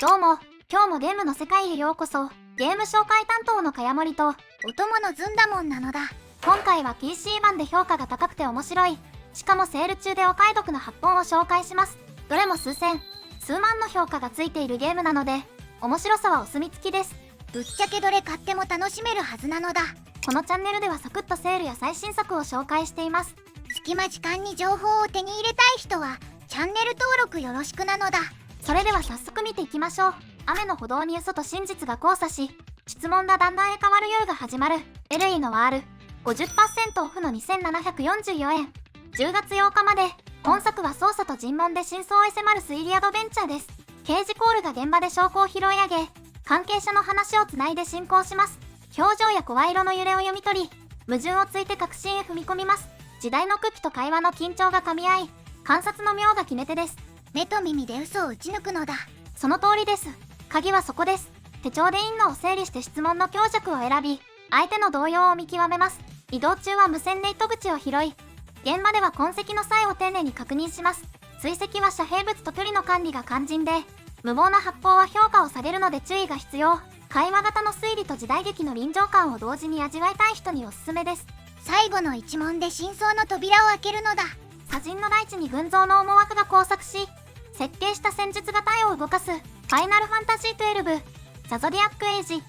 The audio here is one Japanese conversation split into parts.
どうも、今日もゲームの世界へようこそ。ゲーム紹介担当のかやもりと、お供のずんだもんなのだ。今回は PC 版で評価が高くて面白い、しかもセール中でお買い得な8本を紹介します。どれも数千、数万の評価がついているゲームなので、面白さはお墨付きです。ぶっちゃけどれ買っても楽しめるはずなのだ。このチャンネルではサクッとセールや最新作を紹介しています。隙間時間に情報を手に入れたい人は、チャンネル登録よろしくなのだ。それでは早速見ていきましょう。雨の歩道に嘘と真実が交差し、質問がだんだんへ変わる夜が始まる。LE の R50% オフの2744円。10月8日まで。本作は捜査と尋問で真相へ迫る推理アドベンチャーです。刑事コールが現場で証拠を拾い上げ、関係者の話をつないで進行します。表情や声色の揺れを読み取り、矛盾をついて確信へ踏み込みます。時代の空気と会話の緊張が噛み合い、観察の妙が決め手です。目と耳で嘘を打ち抜くのだ。その通りです。鍵はそこです。手帳で因果を整理して質問の強弱を選び、相手の動揺を見極めます。移動中は無線で糸口を拾い、現場では痕跡の際を丁寧に確認します。追跡は遮蔽物と距離の管理が肝心で、無謀な発砲は評価を下げるので注意が必要。会話型の推理と時代劇の臨場感を同時に味わいたい人におすすめです。最後の一問で真相の扉を開けるのだ。砂人の大地に群像の思惑が交錯し、設計した戦術が体を動かす。ファイナルファンタジー12ザ・ゾディアック・エイジ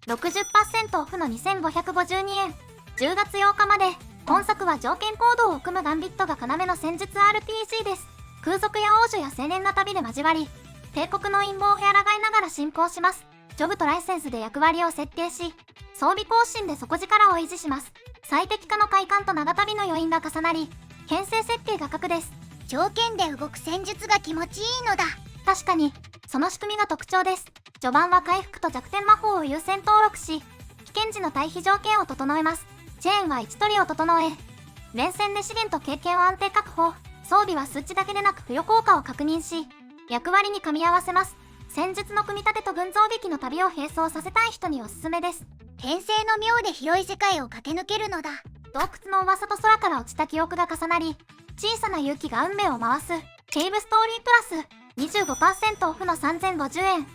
60% オフの2552円。10月8日まで。本作は条件行動を組むガンビットが要の戦術 RPG です。空賊や王女や青年が旅で交わり、帝国の陰謀をへあらがいながら進行します。ジョブとライセンスで役割を設定し、装備更新で底力を維持します。最適化の快感と長旅の余韻が重なり、編成設計が格です。条件で動く戦術が気持ちいいのだ。確かに、その仕組みが特徴です。序盤は回復と弱点魔法を優先登録し、危険時の退避条件を整えます。チェーンは1取りを整え、連戦で資源と経験を安定確保。装備は数値だけでなく付与効果を確認し、役割に噛み合わせます。戦術の組み立てと群像劇の旅を並走させたい人におすすめです。転生の妙で広い世界を駆け抜けるのだ。洞窟の噂と空から落ちた記憶が重なり、小さな勇気が運命を回す。ケイブストーリープラス 25% オフの3050円。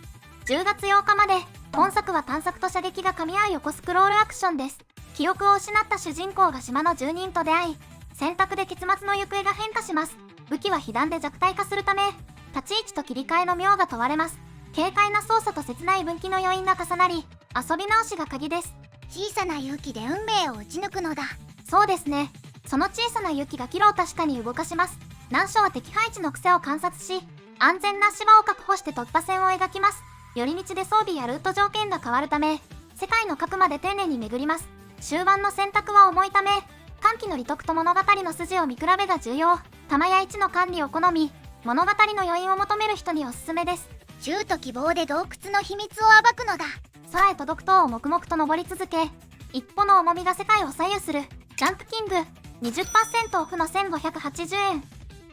10月8日まで。本作は探索と射撃が噛み合う横スクロールアクションです。記憶を失った主人公が島の住人と出会い、選択で結末の行方が変化します。武器は被弾で弱体化するため、立ち位置と切り替えの妙が問われます。軽快な操作と切ない分岐の余韻が重なり、遊び直しが鍵です。小さな勇気で運命を打ち抜くのだ。そうですね。その小さな勇気が岐路を確かに動かします。難所は敵配置の癖を観察し、安全な芝を確保して突破線を描きます。寄り道で装備やルート条件が変わるため、世界の核まで丁寧に巡ります。終盤の選択は重いため、歓喜の利得と物語の筋を見比べが重要。弾や位置の管理を好み、物語の余韻を求める人におすすめです。銃と希望で洞窟の秘密を暴くのだ。空へ届く塔を黙々と登り続け、一歩の重みが世界を左右する。ジャンプキング 20% オフの1580円。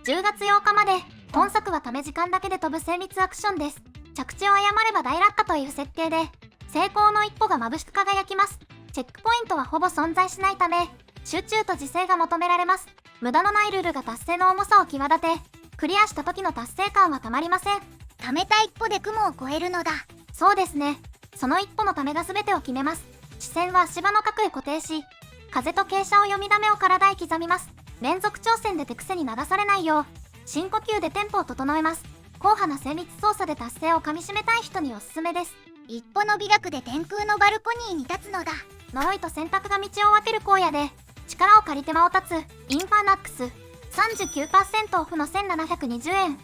10月8日まで。本作はため時間だけで飛ぶ戦慄アクションです。着地を誤れば大落下という設定で、成功の一歩が眩しく輝きます。チェックポイントはほぼ存在しないため、集中と自制が求められます。無駄のないルールが達成の重さを際立て、クリアした時の達成感はたまりません。貯めた一歩で雲を越えるのだ。そうですね。その一歩のためが全てを決めます。視線は足場の角へ固定し、風と傾斜を読みだめを体へ刻みます。連続挑戦で手癖に流されないよう、深呼吸でテンポを整えます。硬派な戦慄操作で達成をかみしめたい人におすすめです。一歩の美学で天空のバルコニーに立つのだ。呪いと選択が道を分ける荒野で、力を借りて間を立つ。インファナックス 39% オフの1720円。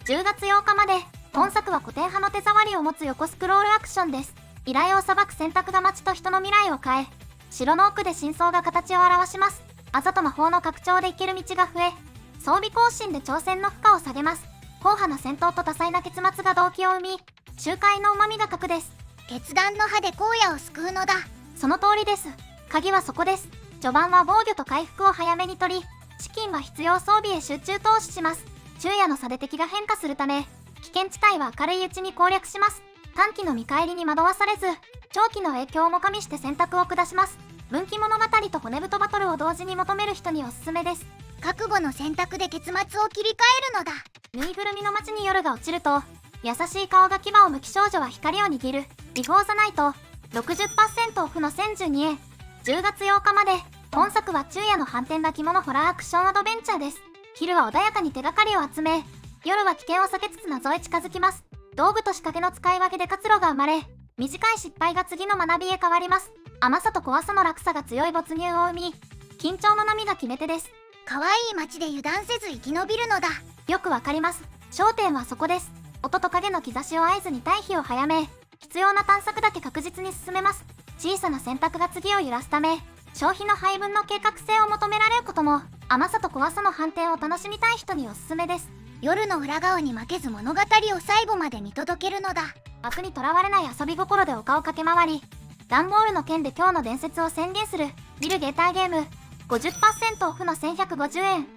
10月8日まで。本作は古典派の手触りを持つ横スクロールアクションです。依頼を裁く選択が街と人の未来を変え、城の奥で真相が形を表します。あざと魔法の拡張で行ける道が増え、装備更新で挑戦の負荷を下げます。硬派な戦闘と多彩な結末が動機を生み、周回の旨味が格です。決断の刃で荒野を救うのだ。その通りです。鍵はそこです。序盤は防御と回復を早めに取り、資金は必要装備へ集中投資します。昼夜の差で敵が変化するため、危険地帯は明るいうちに攻略します。短期の見返りに惑わされず、長期の影響も加味して選択を下します。分岐物語と骨太バトルを同時に求める人におすすめです。覚悟の選択で結末を切り替えるのだ。ぬいぐるみの街に夜が落ちると、優しい顔が牙を剥き少女は光を握るビフォーザナイト 60% オフの1012円。10月8日まで。本作は昼夜の反転抱き物ホラーアクションアドベンチャーです。昼は穏やかに手がかりを集め、夜は危険を避けつつ謎へ近づきます。道具と仕掛けの使い分けで活路が生まれ、短い失敗が次の学びへ変わります。甘さと怖さの落差が強い没入を生み、緊張の波が決め手です。可愛い街で油断せず生き延びるのだ。よくわかります。焦点はそこです。音と影の兆しを合図に退避を早め、必要な探索だけ確実に進めます。小さな選択が次を揺らすため、消費の配分の計画性を求められることも、甘さと怖さの反転を楽しみたい人におすすめです。夜の裏側に負けず物語を最後まで見届けるのだ。枠にとらわれない遊び心で丘を駆け回り、段ボールの剣で今日の伝説を宣言するビルゲーターゲーム 50% オフの1150円。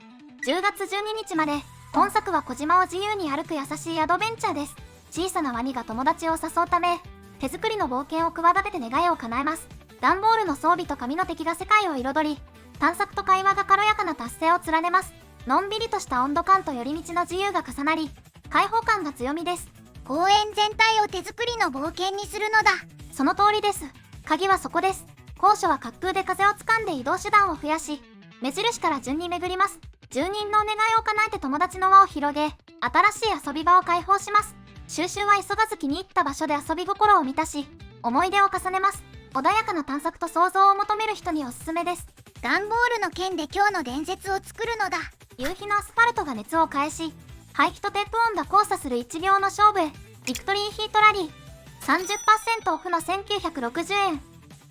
10月12日まで。本作は小島を自由に歩く優しいアドベンチャーです。小さなワニが友達を誘うため、手作りの冒険を企てて願いを叶えます。段ボールの装備と紙の敵が世界を彩り、探索と会話が軽やかな達成を連ねます。のんびりとした温度感と寄り道の自由が重なり、開放感が強みです。公園全体を手作りの冒険にするのだ。その通りです。鍵はそこです。高所は滑空で風をつかんで移動手段を増やし、目印から順に巡ります。住人の願いを叶えて友達の輪を広げ、新しい遊び場を開放します。収集は急がず気に入った場所で遊び心を満たし、思い出を重ねます。穏やかな探索と想像を求める人におすすめです。段ボールの剣で今日の伝説を作るのだ。夕日のアスファルトが熱を返し、排気とテープ音が交差する1秒の勝負へ。ビクトリーヒートラリー 30% オフの1960円。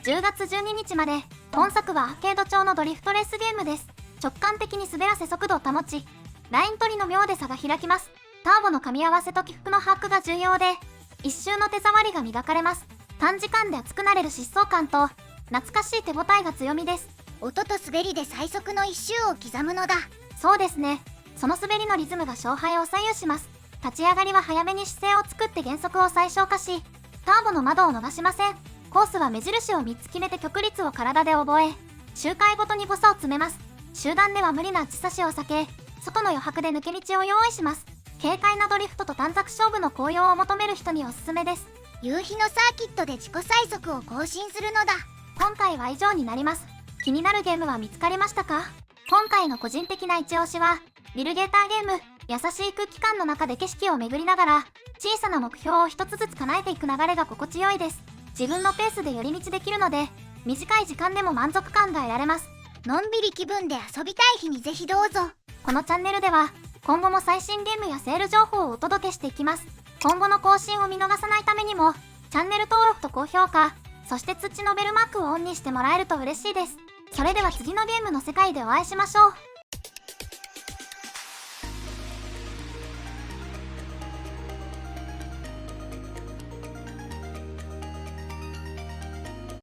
10月12日まで。本作はアーケード調のドリフトレースゲームです。直感的に滑らせ速度を保ち、ライン取りの妙で差が開きます。ターボの噛み合わせと起伏の把握が重要で、一瞬の手触りが磨かれます。短時間で熱くなれる疾走感と、懐かしい手応えが強みです。音と滑りで最速の一周を刻むのだ。そうですね。その滑りのリズムが勝敗を左右します。立ち上がりは早めに姿勢を作って減速を最小化し、ターボの窓を伸ばしません。コースは目印を3つ決めて曲率を体で覚え、周回ごとにボサを詰めます。集団では無理な内差しを避け、外の余白で抜け道を用意します。軽快なドリフトと短冊勝負の紅葉を求める人におすすめです。夕日のサーキットで自己最速を更新するのだ。今回は以上になります。気になるゲームは見つかりましたか？今回の個人的な一押しは、ビルゲーターゲーム。優しい空気感の中で景色を巡りながら、小さな目標を一つずつ叶えていく流れが心地よいです。自分のペースで寄り道できるので、短い時間でも満足感が得られます。のんびり気分で遊びたい日にぜひどうぞ。このチャンネルでは、今後も最新ゲームやセール情報をお届けしていきます。今後の更新を見逃さないためにも、チャンネル登録と高評価、そして通知のベルマークをオンにしてもらえると嬉しいです。それでは次のゲームの世界でお会いしましょう。